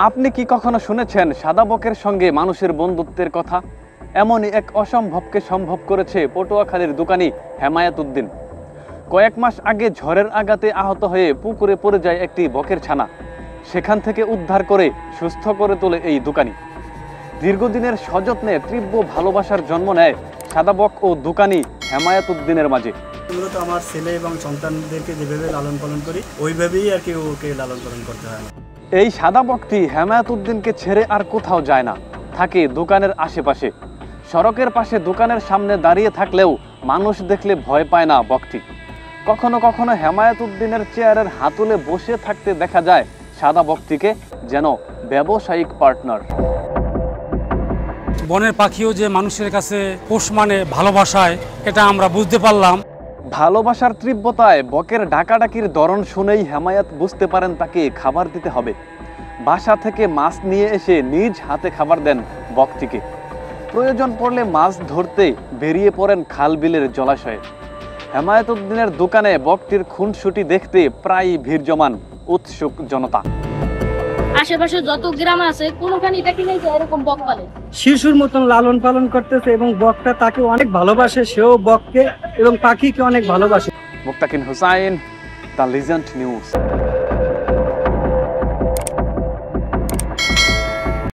আপনি কি কখনো শুনেছেন সাদা বকের সঙ্গে মানুষের বন্ধুত্বের কথা? এমনই এক অসম্ভবকে সম্ভব করেছে পটুয়াখালীর দোকানি হেমায়েত উদ্দিন। কয়েক মাস আগে ঝড়ের আঘাতে আহত হয়ে পুকুরে পড়ে যায় একটি বকের ছানা। সেখান থেকে উদ্ধার করে সুস্থ করে তোলে এই দোকানি। দীর্ঘদিনের সযত্নে তীব্র ভালোবাসার জন্ম নেয় সাদা বক ও দোকানি হেমায়েত উদ্দিনের মাঝে। মূলত আমার ছেলে এবং সন্তানদেরকে যেভাবে লালন পালন করি ওইভাবেই আর কি ওকে লালন পালন করতে হয়। এই সাদা বকটি হেমায়েত উদ্দিনকে ছেড়ে আর কোথাও যায় না, থাকে দোকানের আশেপাশে। সড়কের পাশে দোকানের সামনে দাঁড়িয়ে থাকলেও মানুষ দেখলে ভয় পায় না বকটি। কখনো কখনো হেমায়েত উদ্দিনের চেয়ারের হাতুলে বসে থাকতে দেখা যায় সাদা বকটিকে, যেন ব্যবসায়িক পার্টনার। বনের পাখিও যে মানুষের কাছে পোষ মানে ভালোবাসায়, এটা আমরা বুঝতে পারলাম। ভালোবাসার তীব্রতায় বকের ডাকাডাকির ধরন শুনেই হেমায়েত বুঝতে পারেন তাকে খাবার দিতে হবে। বাসা থেকে মাছ নিয়ে এসে নিজ হাতে খাবার দেন বকটিকে। প্রয়োজন পড়লে মাছ ধরতে বেরিয়ে পড়েন খাল বিলের জলাশয়ে। হেমায়েত উদ্দিনের দোকানে বকটির খুনসুটি দেখতে প্রায় ভিড় জমান উৎসুক জনতা। আশেপাশে যত গ্রাম আছে কোনোখানে দেখি নাই যে এরকম বক পালে। শিশুর মতন লালন পালন করতেছে এবং বকটা তাকে অনেক ভালোবাসে, সেও বককে এবং পাখিকে অনেক ভালোবাসে। মুক্তাকিন হুসাইন, দ্য লিজেন্ড নিউজ।